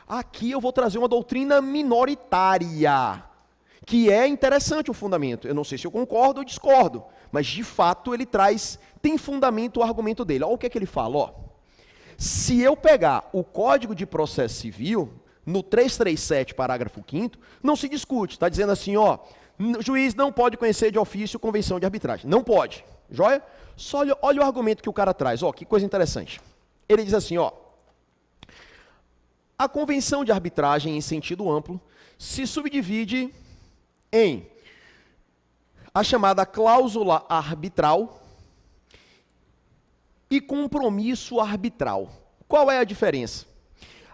Aqui eu vou trazer uma doutrina minoritária, que é interessante o fundamento. Eu não sei se eu concordo ou discordo, mas de fato ele tem fundamento o argumento dele. Olha o que é que ele fala, ó. Se eu pegar o Código de Processo Civil, no 337, parágrafo 5º, não se discute. Está dizendo assim, ó, o juiz não pode conhecer de ofício convenção de arbitragem. Não pode. Joia? Só olha o argumento que o cara traz. Ó, que coisa interessante. Ele diz assim, ó. A convenção de arbitragem, em sentido amplo, se subdivide em a chamada cláusula arbitral e compromisso arbitral. Qual é a diferença?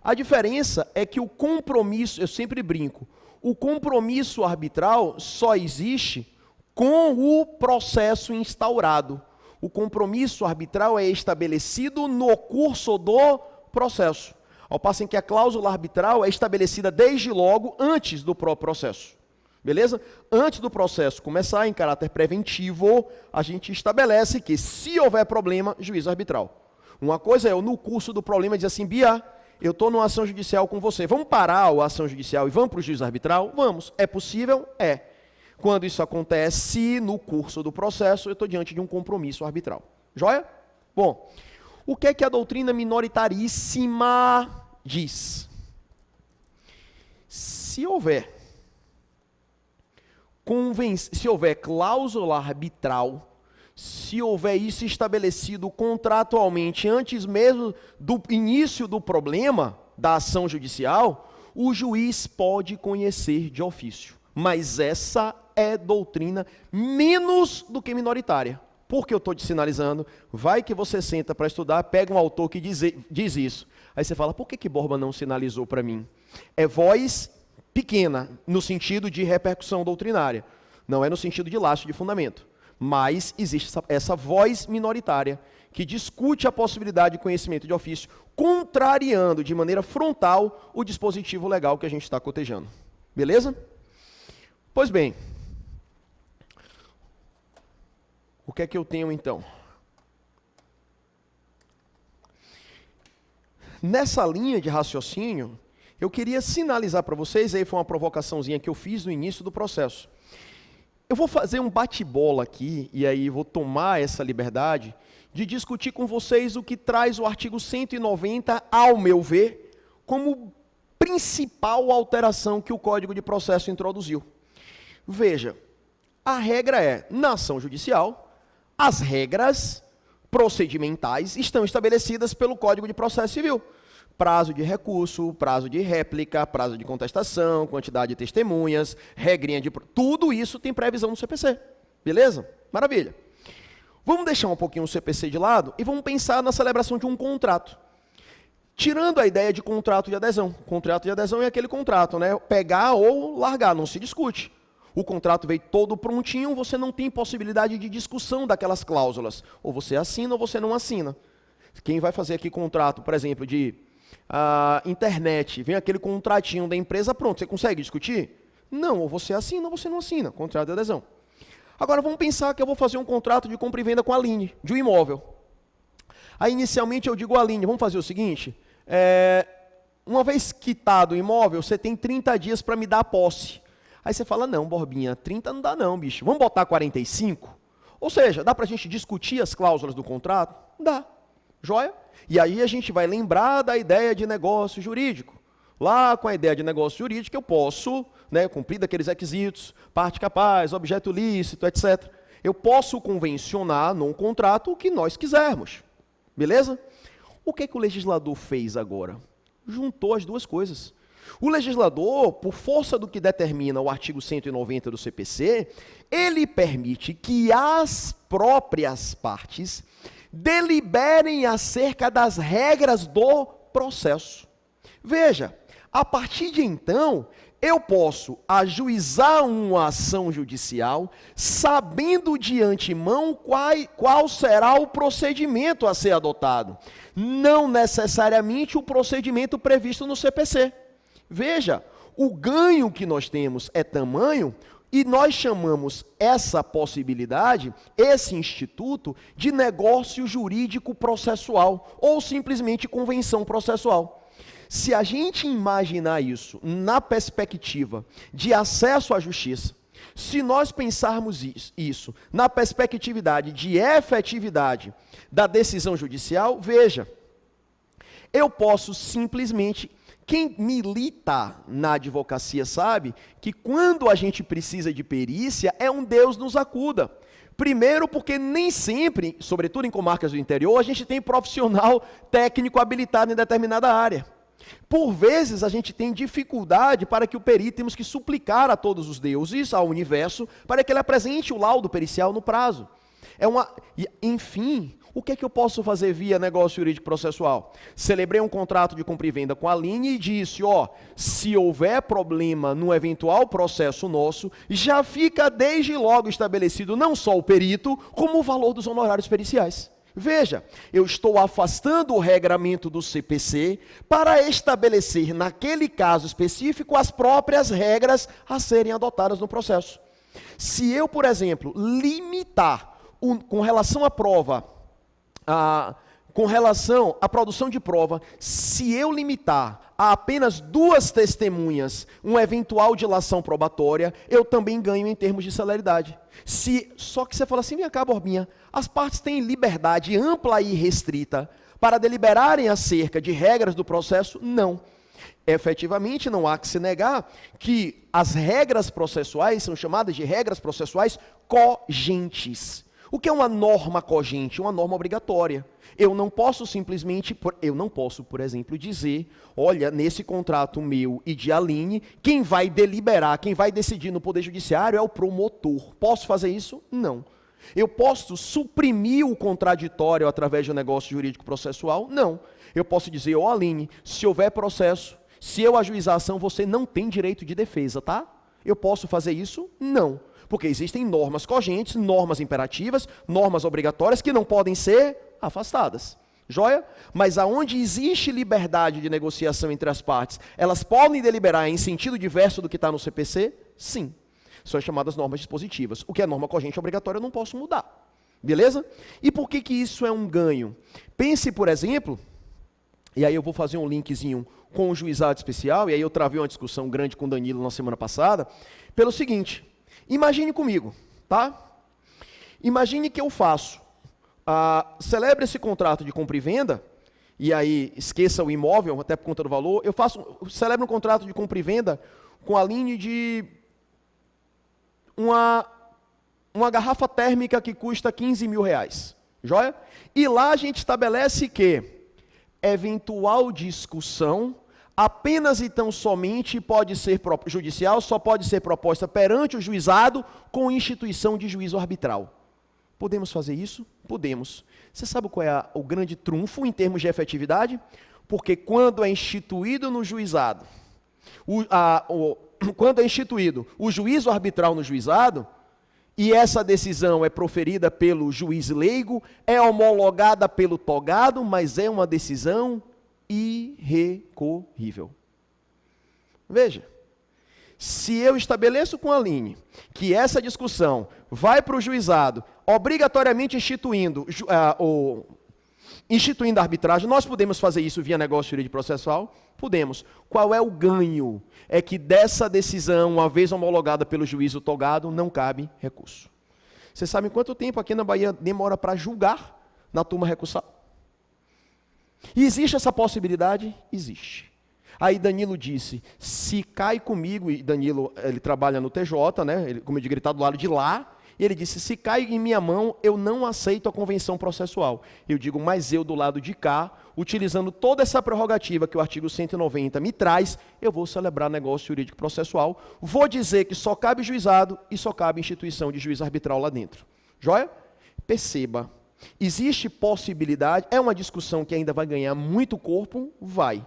A diferença é que o compromisso, eu sempre brinco, o compromisso arbitral só existe com o processo instaurado. O compromisso arbitral é estabelecido no curso do processo, ao passo em que a cláusula arbitral é estabelecida desde logo antes do próprio processo. Beleza? Antes do processo começar, em caráter preventivo, a gente estabelece que, se houver problema, juízo arbitral. Uma coisa é eu, no curso do problema, dizer assim, Bia, eu estou numa ação judicial com você, vamos parar a ação judicial e vamos para o juízo arbitral? Vamos. É possível? É. Quando isso acontece no curso do processo, eu estou diante de um compromisso arbitral. Joia? Bom, o que é que a doutrina minoritaríssima diz? Se houver cláusula arbitral, se houver isso estabelecido contratualmente antes mesmo do início do problema da ação judicial, o juiz pode conhecer de ofício. Mas essa é doutrina menos do que minoritária. Por que eu estou te sinalizando? Vai que você senta para estudar, pega um autor que diz isso. Aí você fala, por que Borba não sinalizou para mim? É voz pequena, no sentido de repercussão doutrinária. Não é no sentido de lastro de fundamento. Mas existe essa voz minoritária que discute a possibilidade de conhecimento de ofício, contrariando de maneira frontal o dispositivo legal que a gente está cotejando. Beleza? Pois bem, o que é que eu tenho então? Nessa linha de raciocínio, eu queria sinalizar para vocês, aí foi uma provocaçãozinha que eu fiz no início do processo. Eu vou fazer um bate-bola aqui, e aí vou tomar essa liberdade de discutir com vocês o que traz o artigo 190, ao meu ver, como principal alteração que o Código de Processo introduziu. Veja, a regra é, na ação judicial, as regras procedimentais estão estabelecidas pelo Código de Processo Civil. Prazo de recurso, prazo de réplica, prazo de contestação, quantidade de testemunhas, regrinha de... Tudo isso tem previsão no CPC. Beleza? Maravilha. Vamos deixar um pouquinho o CPC de lado e vamos pensar na celebração de um contrato. Tirando a ideia de contrato de adesão. Contrato de adesão é aquele contrato, né? Pegar ou largar, não se discute. O contrato veio todo prontinho, você não tem possibilidade de discussão daquelas cláusulas. Ou você assina ou você não assina. Quem vai fazer aqui contrato, por exemplo, de internet, vem aquele contratinho da empresa, pronto, você consegue discutir? Não, ou você assina ou você não assina, contrato de adesão. Agora vamos pensar que eu vou fazer um contrato de compra e venda com a Aline, de um imóvel. Aí inicialmente eu digo a Aline, vamos fazer o seguinte, uma vez quitado o imóvel, você tem 30 dias para me dar a posse. Aí você fala, não, Borbinha, 30 não dá não, bicho, vamos botar 45? Ou seja, dá para a gente discutir as cláusulas do contrato? Dá. Joia? E aí a gente vai lembrar da ideia de negócio jurídico. Lá com a ideia de negócio jurídico eu posso, cumprir daqueles requisitos, parte capaz, objeto lícito, etc. Eu posso convencionar num contrato o que nós quisermos. Beleza? O que é que o legislador fez agora? Juntou as duas coisas. O legislador, por força do que determina o artigo 190 do CPC, ele permite que as próprias partes deliberem acerca das regras do processo. Veja, a partir de então, eu posso ajuizar uma ação judicial sabendo de antemão qual será o procedimento a ser adotado. Não necessariamente o procedimento previsto no CPC. Veja, o ganho que nós temos é tamanho e nós chamamos essa possibilidade, esse instituto, de negócio jurídico processual ou simplesmente convenção processual. Se a gente imaginar isso na perspectiva de acesso à justiça, se nós pensarmos isso na perspectividade de efetividade da decisão judicial, veja, eu posso simplesmente, quem milita na advocacia sabe que quando a gente precisa de perícia, é um Deus nos acuda. Primeiro porque nem sempre, sobretudo em comarcas do interior, a gente tem profissional técnico habilitado em determinada área. Por vezes a gente tem dificuldade para que o perito, temos que suplicar a todos os deuses, ao universo, para que ele apresente o laudo pericial no prazo. Enfim, o que é que eu posso fazer via negócio jurídico processual? Celebrei um contrato de compra e venda com a Aline e disse, se houver problema no eventual processo nosso, já fica desde logo estabelecido não só o perito, como o valor dos honorários periciais. Veja, eu estou afastando o regramento do CPC para estabelecer, naquele caso específico, as próprias regras a serem adotadas no processo. Se eu, por exemplo, limitar com relação à prova, com relação à produção de prova, se eu limitar a apenas 2 testemunhas uma eventual dilação probatória, eu também ganho em termos de celeridade. Só que você fala assim, vem cá, Borbinha, as partes têm liberdade ampla e restrita para deliberarem acerca de regras do processo? Não. Efetivamente, não há que se negar que as regras processuais são chamadas de regras processuais cogentes. O que é uma norma cogente? Uma norma obrigatória. Eu não posso simplesmente, por exemplo, dizer, olha, nesse contrato meu e de Aline, quem vai deliberar, quem vai decidir no Poder Judiciário é o promotor. Posso fazer isso? Não. Eu posso suprimir o contraditório através de um negócio jurídico processual? Não. Eu posso dizer, Aline, se houver processo, se eu ajuizar a ação, você não tem direito de defesa, tá? Eu posso fazer isso? Não. Porque existem normas cogentes, normas imperativas, normas obrigatórias que não podem ser afastadas. Joia? Mas aonde existe liberdade de negociação entre as partes, elas podem deliberar em sentido diverso do que está no CPC? Sim. São as chamadas normas dispositivas. O que é norma cogente obrigatória eu não posso mudar. Beleza? E por que isso é um ganho? Pense, por exemplo, e aí eu vou fazer um linkzinho com o juizado especial, e aí eu travei uma discussão grande com o Danilo na semana passada, pelo seguinte, imagine comigo, tá? Imagine que eu faço, celebre esse contrato de compra e venda, e aí esqueça o imóvel, até por conta do valor, celebro um contrato de compra e venda com a linha de uma garrafa térmica que custa R$15.000, joia? E lá a gente estabelece que eventual discussão apenas e tão somente pode ser judicial, só pode ser proposta perante o juizado com instituição de juízo arbitral. Podemos fazer isso? Podemos. Você sabe qual é o grande trunfo em termos de efetividade? Porque quando é instituído no juizado, quando é instituído o juízo arbitral no juizado, e essa decisão é proferida pelo juiz leigo, é homologada pelo togado, mas é uma decisão irrecorrível. Veja, se eu estabeleço com a Aline que essa discussão vai para o juizado, obrigatoriamente instituindo a arbitragem, nós podemos fazer isso via negócio jurídico processual? Podemos. Qual é o ganho? É que dessa decisão, uma vez homologada pelo juízo togado, não cabe recurso. Vocês sabem quanto tempo aqui na Bahia demora para julgar na turma recursal? E existe essa possibilidade? Existe. Aí Danilo disse, se cai comigo, e Danilo, ele trabalha no TJ, né? Ele, como eu digo, ele está do lado de lá, e ele disse, se cai em minha mão, eu não aceito a convenção processual. Eu digo, mas eu do lado de cá, utilizando toda essa prerrogativa que o artigo 190 me traz, eu vou celebrar negócio jurídico processual, vou dizer que só cabe juizado e só cabe instituição de juízo arbitral lá dentro. Joia? Perceba, existe possibilidade, é uma discussão que ainda vai ganhar muito corpo? Vai.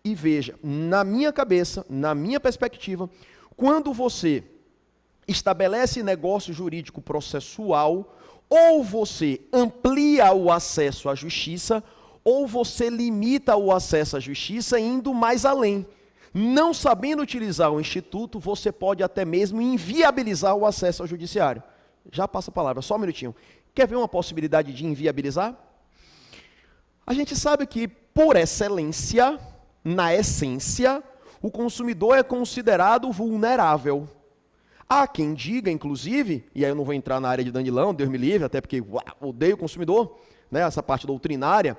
E veja, na minha cabeça, na minha perspectiva, quando você estabelece negócio jurídico processual, ou você amplia o acesso à justiça, ou você limita o acesso à justiça indo mais além. Não sabendo utilizar o instituto, você pode até mesmo inviabilizar o acesso ao judiciário. Já passa a palavra, só um minutinho. Quer ver uma possibilidade de inviabilizar? A gente sabe que, por excelência, na essência, o consumidor é considerado vulnerável. Há quem diga, inclusive, e aí eu não vou entrar na área de Danilão, Deus me livre, até porque odeio o consumidor, né, essa parte doutrinária.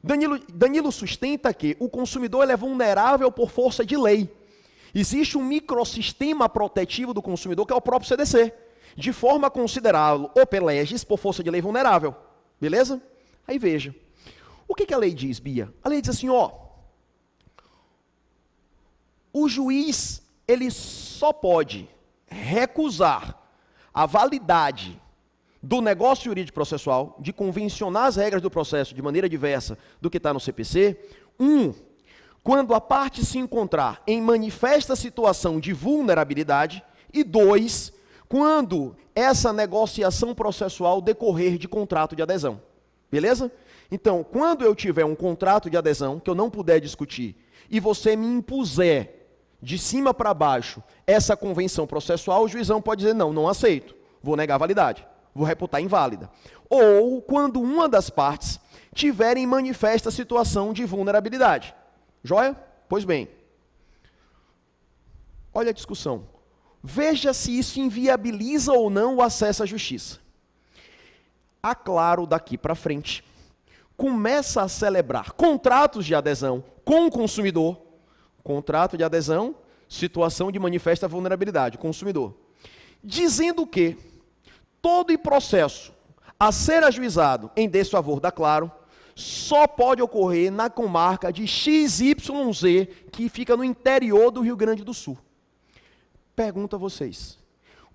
Danilo sustenta que o consumidor ele é vulnerável por força de lei. Existe um microsistema protetivo do consumidor, que é o próprio CDC, de forma a considerá-lo, ou pela legis, por força de lei, vulnerável. Beleza? Aí veja. O que a lei diz, Bia? A lei diz assim, ó, o juiz, ele só pode recusar a validade do negócio jurídico processual, de convencionar as regras do processo de maneira diversa do que está no CPC, quando a parte se encontrar em manifesta situação de vulnerabilidade, e 2, quando essa negociação processual decorrer de contrato de adesão. Beleza? Então, quando eu tiver um contrato de adesão, que eu não puder discutir, e você me impuser de cima para baixo essa convenção processual, o juizão pode dizer, não aceito, vou negar a validade, vou reputar inválida. Ou quando uma das partes tiver em manifesta situação de vulnerabilidade. Joia? Pois bem, olha a discussão. Veja se isso inviabiliza ou não o acesso à justiça. Aclaro daqui para frente, começa a celebrar contratos de adesão com o consumidor, contrato de adesão, situação de manifesta vulnerabilidade, consumidor, dizendo que todo processo a ser ajuizado em desfavor da Claro só pode ocorrer na comarca de XYZ, que fica no interior do Rio Grande do Sul. Pergunto a vocês,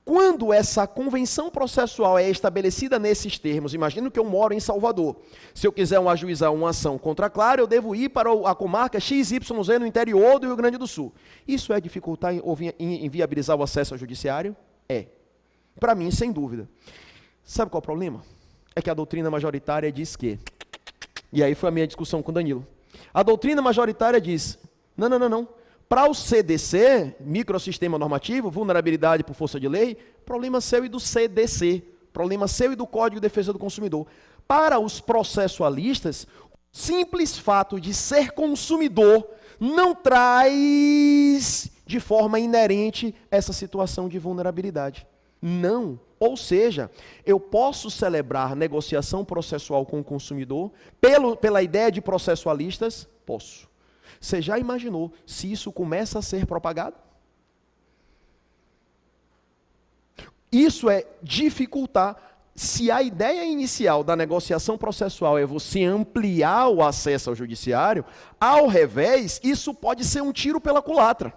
quando essa convenção processual é estabelecida nesses termos, imagino que eu moro em Salvador, se eu quiser ajuizar uma ação contra a Claro, eu devo ir para a comarca XYZ no interior do Rio Grande do Sul. Isso é dificultar ou inviabilizar o acesso ao judiciário? É. Para mim, sem dúvida. Sabe qual é o problema? É que a doutrina majoritária diz que, e aí foi a minha discussão com o Danilo, a doutrina majoritária diz, não. Para o CDC, microsistema normativo, vulnerabilidade por força de lei, problema seu e do CDC, problema seu e do Código de Defesa do Consumidor. Para os processualistas, o simples fato de ser consumidor não traz de forma inerente essa situação de vulnerabilidade. Não. Ou seja, eu posso celebrar negociação processual com o consumidor pela ideia de processualistas? Posso. Você já imaginou se isso começa a ser propagado? Isso é dificultar. Se a ideia inicial da negociação processual é você ampliar o acesso ao judiciário, ao revés, isso pode ser um tiro pela culatra.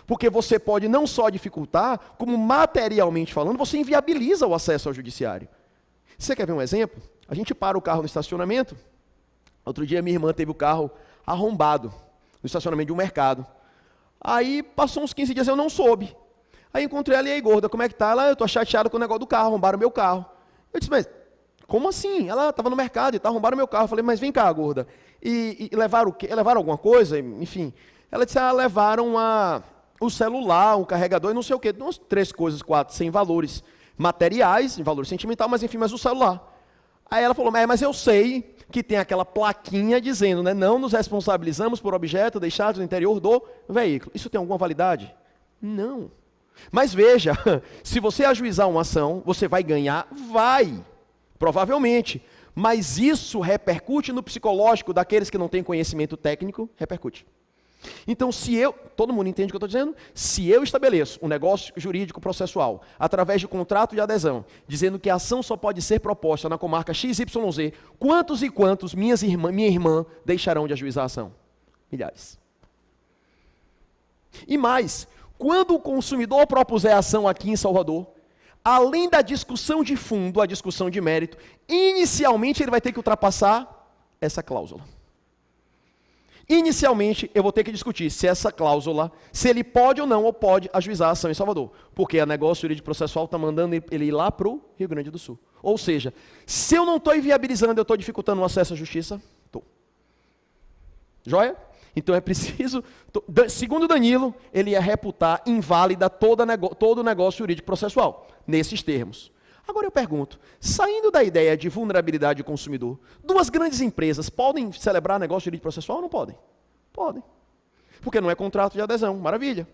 Porque você pode não só dificultar, como materialmente falando, você inviabiliza o acesso ao judiciário. Você quer ver um exemplo? A gente para o carro no estacionamento. Outro dia minha irmã teve o carro arrombado no estacionamento de um mercado. Aí passou uns 15 dias, eu não soube. Aí encontrei ela, e aí, gorda, como é que tá? Ela, eu tô chateada com o negócio do carro, arrombaram o meu carro. Eu disse, mas como assim? Ela estava no mercado e arrombaram o meu carro. Eu falei, mas vem cá, gorda. E levaram o quê? Levaram alguma coisa? Enfim. Ela disse, levaram o celular, o carregador e não sei o quê. Umas 3 coisas, 4, sem valores materiais, valor sentimental, mas enfim, mas o celular. Aí ela falou, mas eu sei que tem aquela plaquinha dizendo, né, não nos responsabilizamos por objeto deixado no interior do veículo. Isso tem alguma validade? Não. Mas veja, se você ajuizar uma ação, você vai ganhar? Vai, provavelmente. Mas isso repercute no psicológico daqueles que não têm conhecimento técnico? Repercute. Então, todo mundo entende o que eu estou dizendo? Se eu estabeleço um negócio jurídico processual, através de contrato de adesão, dizendo que a ação só pode ser proposta na comarca XYZ, quantos e quantos minha irmã deixarão de ajuizar a ação? Milhares. E mais, quando o consumidor propuser ação aqui em Salvador, além da discussão de fundo, a discussão de mérito, inicialmente ele vai ter que ultrapassar essa cláusula. Inicialmente, eu vou ter que discutir se essa cláusula, se ele pode ou não pode ajuizar a ação em Salvador. Porque a negócio jurídico processual está mandando ele ir lá para o Rio Grande do Sul. Ou seja, se eu não estou inviabilizando, eu estou dificultando o acesso à justiça? Estou. Joia? Então é preciso, segundo Danilo, ele ia reputar inválida todo o negócio jurídico processual, nesses termos. Agora eu pergunto, saindo da ideia de vulnerabilidade do consumidor, 2 grandes empresas podem celebrar negócio jurídico processual ou não podem? Podem. Porque não é contrato de adesão, maravilha.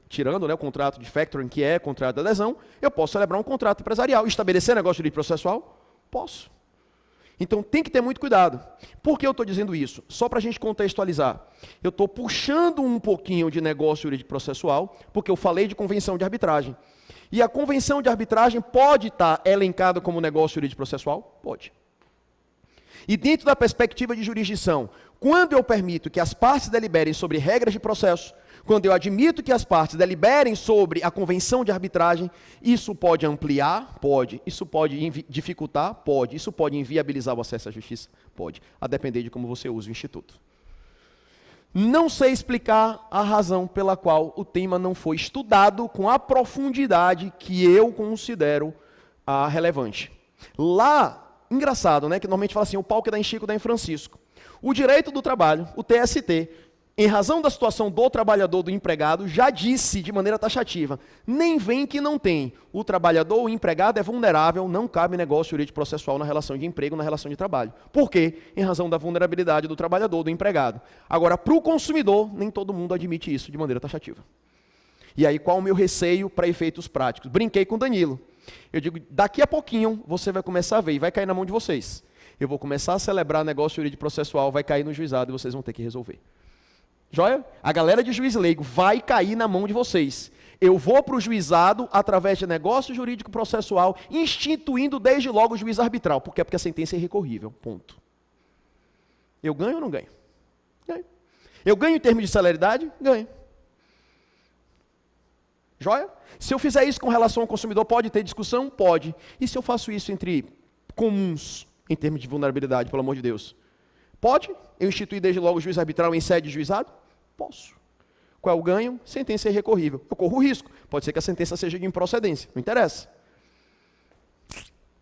Tirando, né, o contrato de factoring, que é contrato de adesão, eu posso celebrar um contrato empresarial. Estabelecer negócio jurídico processual? Posso. Então tem que ter muito cuidado. Por que eu estou dizendo isso? Só para a gente contextualizar. Eu estou puxando um pouquinho de negócio jurídico processual, porque eu falei de convenção de arbitragem. E a convenção de arbitragem pode estar elencada como negócio jurídico processual? Pode. E dentro da perspectiva de jurisdição, quando eu permito que as partes deliberem sobre regras de processo, quando eu admito que as partes deliberem sobre a convenção de arbitragem, isso pode ampliar? Pode. Isso pode dificultar? Pode. Isso pode inviabilizar o acesso à justiça? Pode. A depender de como você usa o instituto. Não sei explicar a razão pela qual o tema não foi estudado com a profundidade que eu considero relevante. Lá, engraçado, né, que normalmente fala assim, o pau que dá em Chico dá em Francisco. O direito do trabalho, o TST, em razão da situação do trabalhador, do empregado, já disse de maneira taxativa, nem vem que não tem. O trabalhador, o empregado é vulnerável, não cabe negócio jurídico processual na relação de emprego, na relação de trabalho. Por quê? Em razão da vulnerabilidade do trabalhador, do empregado. Agora, para o consumidor, nem todo mundo admite isso de maneira taxativa. E aí, qual o meu receio para efeitos práticos? Brinquei com o Danilo. Eu digo, daqui a pouquinho, você vai começar a ver, e vai cair na mão de vocês. Eu vou começar a celebrar negócio jurídico processual, vai cair no juizado e vocês vão ter que resolver. Joia? A galera de juiz leigo vai cair na mão de vocês. Eu vou para o juizado através de negócio jurídico processual, instituindo desde logo o juiz arbitral. Por quê? Porque a sentença é irrecorrível. Ponto. Eu ganho ou não ganho? Ganho. Eu ganho em termos de celeridade? Ganho. Joia? Se eu fizer isso com relação ao consumidor, pode ter discussão? Pode. E se eu faço isso entre comuns, em termos de vulnerabilidade, pelo amor de Deus? Pode? Eu instituir desde logo o juiz arbitral em sede de juizado? Posso. Qual é o ganho? Sentença é irrecorrível. Eu corro risco. Pode ser que a sentença seja de improcedência. Não interessa.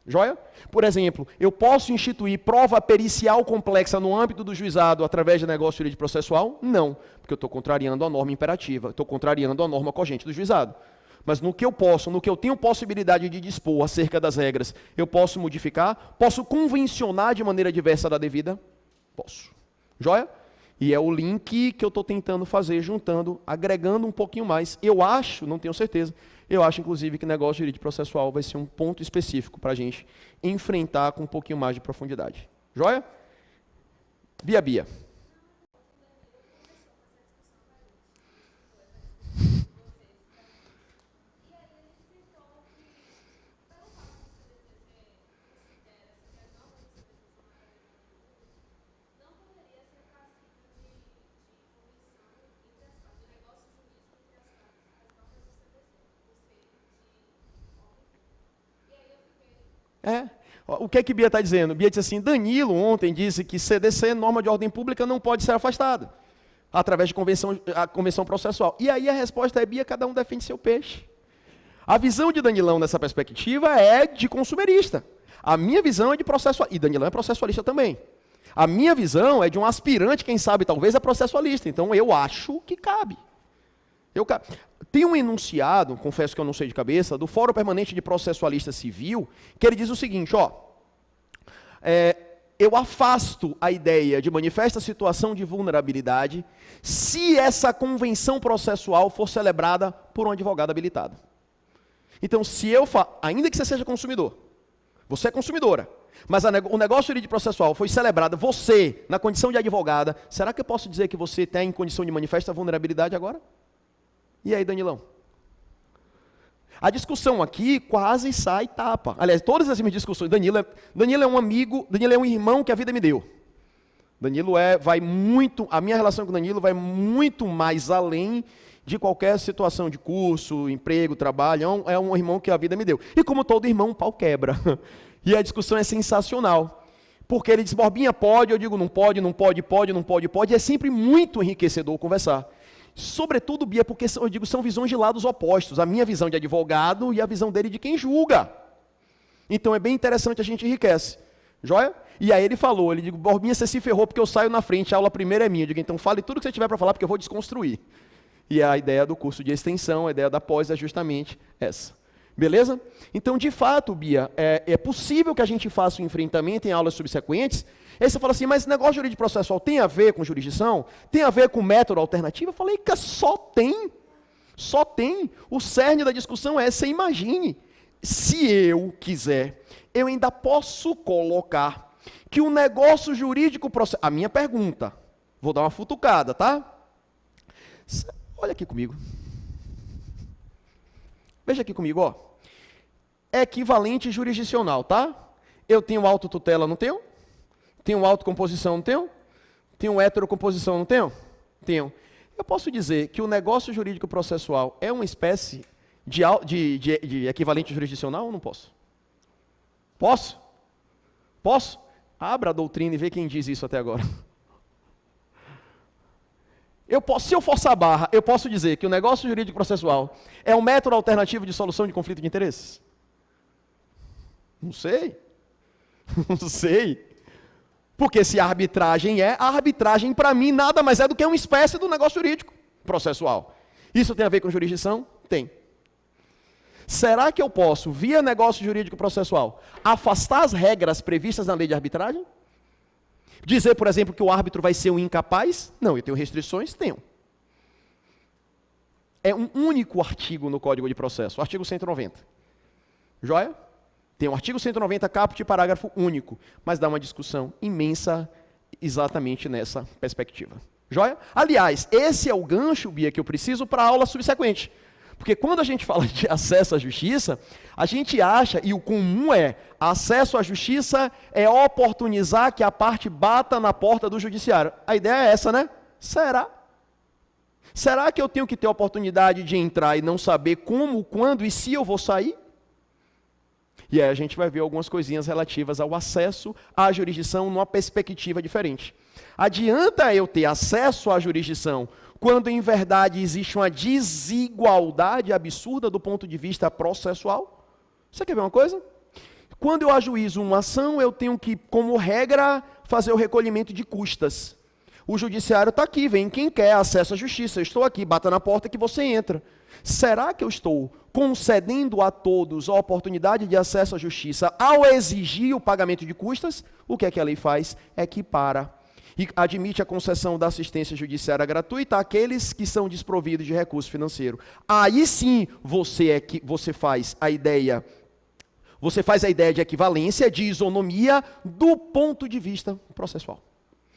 Joia? Por exemplo, eu posso instituir prova pericial complexa no âmbito do juizado através de negócio jurídico processual? Não, porque eu estou contrariando a norma imperativa, estou contrariando a norma cogente do juizado. Mas no que eu posso, no que eu tenho possibilidade de dispor acerca das regras, eu posso modificar? Posso convencionar de maneira diversa da devida? Posso. Joia? E é o link que eu estou tentando fazer, juntando, agregando um pouquinho mais. Eu acho, não tenho certeza, eu acho inclusive que negócio jurídico processual vai ser um ponto específico para a gente enfrentar com um pouquinho mais de profundidade. Joia? Bia. O que é que Bia está dizendo? Bia disse assim, Danilo ontem disse que CDC, norma de ordem pública, não pode ser afastada através de convenção processual. E aí a resposta é, Bia, cada um defende seu peixe. A visão de Danilão nessa perspectiva é de consumerista. A minha visão é de processualista. E Danilão é processualista também. A minha visão é de um aspirante, quem sabe, talvez, é processualista. Então eu acho que cabe. Tem um enunciado, confesso que eu não sei de cabeça, do Fórum Permanente de Processualista Civil, que ele diz o seguinte, eu afasto a ideia de manifesta situação de vulnerabilidade se essa convenção processual for celebrada por um advogado habilitado. Então, se eu ainda que você seja consumidor, você é consumidora, mas o negócio jurídico processual foi celebrado, você, na condição de advogada, será que eu posso dizer que você tem em condição de manifesta vulnerabilidade agora? E aí, Danilão? A discussão aqui quase sai tapa. Aliás, todas as minhas discussões, Danilo é um amigo, Danilo é um irmão que a vida me deu. A minha relação com o Danilo vai muito mais além de qualquer situação de curso, emprego, trabalho, é um irmão que a vida me deu. E como todo irmão, o pau quebra. E a discussão é sensacional. Porque ele diz, Borbinha, pode, eu digo, não pode, e é sempre muito enriquecedor conversar. Sobretudo, Bia, porque eu digo, são visões de lados opostos. A minha visão de advogado e a visão dele de quem julga. Então é bem interessante, a gente enriquece. Joia? E aí ele falou, ele digo, Borbinha, você se ferrou porque eu saio na frente, a aula primeira é minha. Eu digo, então fale tudo que você tiver para falar porque eu vou desconstruir. E a ideia do curso de extensão, a ideia da pós é justamente essa. Beleza? Então, de fato, Bia, é possível que a gente faça um enfrentamento em aulas subsequentes. Aí você fala assim, mas esse negócio jurídico processual tem a ver com jurisdição? Tem a ver com método alternativo? Eu falei, que só tem. Só tem. O cerne da discussão é, você imagine, se eu quiser, eu ainda posso colocar que o negócio jurídico processual... A minha pergunta, vou dar uma futucada, tá? Olha aqui comigo. Veja aqui comigo, ó. Equivalente jurisdicional, tá? Eu tenho autotutela, não tenho? Tenho autocomposição, não tenho? Tenho heterocomposição, não tenho? Tenho. Eu posso dizer que o negócio jurídico processual é uma espécie de equivalente jurisdicional ou não posso? Posso? Posso? Abra a doutrina e vê quem diz isso até agora. Se eu forçar a barra, eu posso dizer que o negócio jurídico processual é um método alternativo de solução de conflito de interesses? Não sei. Não sei. Porque se a arbitragem para mim nada mais é do que uma espécie do negócio jurídico processual. Isso tem a ver com jurisdição? Tem. Será que eu posso, via negócio jurídico processual, afastar as regras previstas na lei de arbitragem? Dizer, por exemplo, que o árbitro vai ser um incapaz? Não, eu tenho restrições? Tenho. É um único artigo no Código de Processo, o artigo 190. Joia? Tem o artigo 190, caput, parágrafo único, mas dá uma discussão imensa exatamente nessa perspectiva. Joia? Aliás, esse é o gancho, Bia, que eu preciso para a aula subsequente. Porque quando a gente fala de acesso à justiça, a gente acha, e o comum é, acesso à justiça é oportunizar que a parte bata na porta do judiciário. A ideia é essa, né? Será? Será que eu tenho que ter a oportunidade de entrar e não saber como, quando e se eu vou sair? E aí a gente vai ver algumas coisinhas relativas ao acesso à jurisdição numa perspectiva diferente. Adianta eu ter acesso à jurisdição quando em verdade existe uma desigualdade absurda do ponto de vista processual? Você quer ver uma coisa? Quando eu ajuizo uma ação, eu tenho que, como regra, fazer o recolhimento de custas. O judiciário está aqui, vem quem quer acesso à justiça. Eu estou aqui, bata na porta que você entra. Será que eu estou concedendo a todos a oportunidade de acesso à justiça ao exigir o pagamento de custas? O que é que a lei faz? Equipara e admite a concessão da assistência judiciária gratuita àqueles que são desprovidos de recurso financeiro. Aí sim você faz a ideia de equivalência, de isonomia do ponto de vista processual.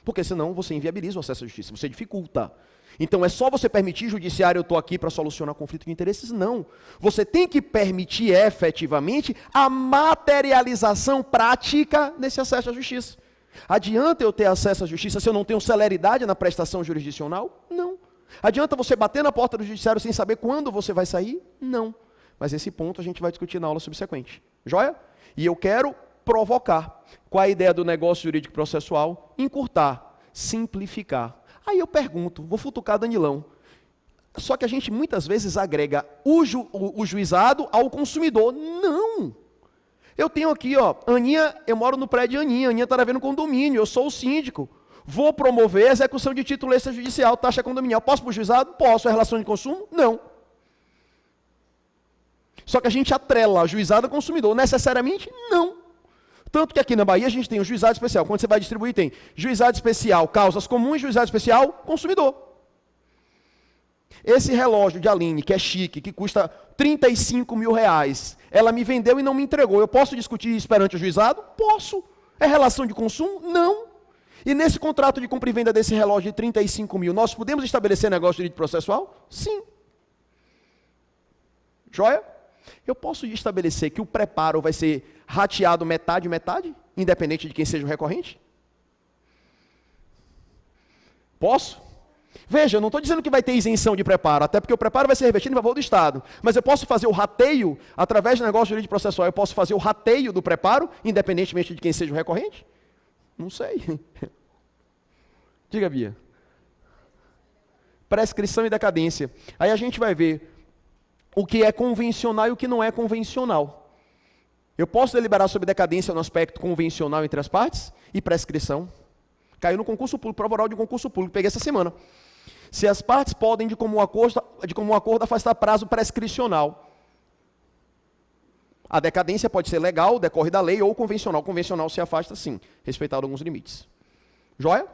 Porque senão você inviabiliza o acesso à justiça, você dificulta. Então é só você permitir, judiciário, eu estou aqui para solucionar conflito de interesses? Não. Você tem que permitir efetivamente a materialização prática desse acesso à justiça. Adianta eu ter acesso à justiça se eu não tenho celeridade na prestação jurisdicional? Não. Adianta você bater na porta do judiciário sem saber quando você vai sair? Não. Mas esse ponto a gente vai discutir na aula subsequente. Joia? E eu quero provocar, com a ideia do negócio jurídico processual, encurtar, simplificar. Aí eu pergunto, vou futucar Danilão. Só que a gente muitas vezes agrega o juizado ao consumidor. Não! Eu tenho aqui, ó, Aninha, eu moro no prédio de Aninha está devendo condomínio, eu sou o síndico. Vou promover a execução de título extrajudicial, taxa condominial. Posso para o juizado? Posso. É relação de consumo? Não. Só que a gente atrela juizado ao consumidor. Necessariamente? Não. Tanto que aqui na Bahia a gente tem o juizado especial. Quando você vai distribuir, tem juizado especial, causas comuns, juizado especial, consumidor. Esse relógio de Aline, que é chique, que custa 35 mil reais, ela me vendeu e não me entregou. Eu posso discutir isso perante o juizado? Posso. É relação de consumo? Não. E nesse contrato de compra e venda desse relógio de 35 mil, nós podemos estabelecer negócio de direito processual? Sim. Joia? Eu posso estabelecer que o preparo vai ser rateado metade, independente de quem seja o recorrente? Posso? Veja, eu não estou dizendo que vai ter isenção de preparo, até porque o preparo vai ser revertido em favor do Estado. Mas eu posso fazer o rateio, através do negócio jurídico processual, eu posso fazer o rateio do preparo, independentemente de quem seja o recorrente? Não sei. Diga, Bia. Prescrição e decadência. Aí a gente vai ver o que é convencional e o que não é convencional. Eu posso deliberar sobre decadência no aspecto convencional entre as partes e prescrição. Caiu no concurso público, prova oral de concurso público, peguei essa semana. Se as partes podem, de comum acordo, afastar prazo prescricional. A decadência pode ser legal, decorre da lei, ou convencional. Convencional se afasta, sim, respeitado alguns limites. Joia?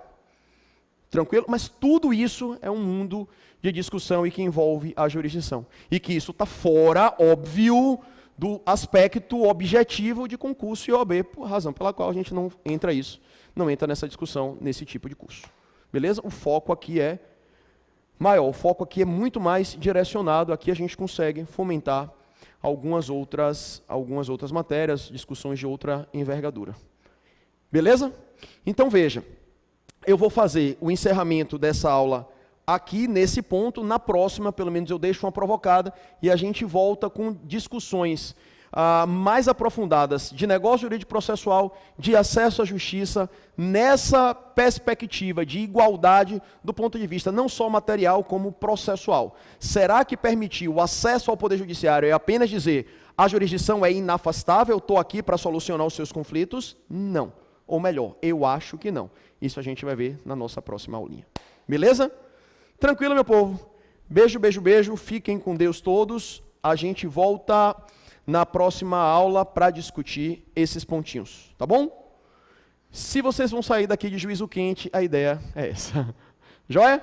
Tranquilo? Mas tudo isso é um mundo de discussão e que envolve a jurisdição. E que isso está fora, óbvio, do aspecto objetivo de concurso e OAB, por razão pela qual a gente não entra nessa discussão, nesse tipo de curso. Beleza? O foco aqui é maior, o foco aqui é muito mais direcionado, aqui a gente consegue fomentar algumas outras matérias, discussões de outra envergadura. Beleza? Então veja, eu vou fazer o encerramento dessa aula aqui nesse ponto, na próxima, pelo menos eu deixo uma provocada, e a gente volta com discussões mais aprofundadas de negócio jurídico processual, de acesso à justiça, nessa perspectiva de igualdade do ponto de vista não só material, como processual. Será que permitir o acesso ao Poder Judiciário é apenas dizer a jurisdição é inafastável, estou aqui para solucionar os seus conflitos? Não. Ou melhor, eu acho que não. Isso a gente vai ver na nossa próxima aulinha. Beleza? Tranquilo, meu povo? Beijo, beijo, beijo. Fiquem com Deus todos. A gente volta na próxima aula para discutir esses pontinhos. Tá bom? Se vocês vão sair daqui de juízo quente, a ideia é essa. Joia?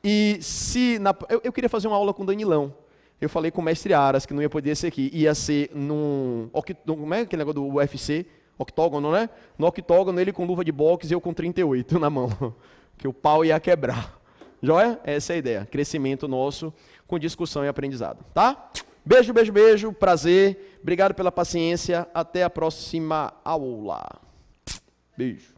E se... Eu queria fazer uma aula com o Danilão. Eu falei com o mestre Aras que não ia poder ser aqui. Ia ser num... Como é aquele negócio do UFC? Octógono, né? No octógono, ele com luva de boxe e eu com 38 na mão. Que o pau ia quebrar. Joia? Essa é a ideia. Crescimento nosso com discussão e aprendizado. Tá? Beijo, beijo, beijo. Prazer. Obrigado pela paciência. Até a próxima aula. Beijo.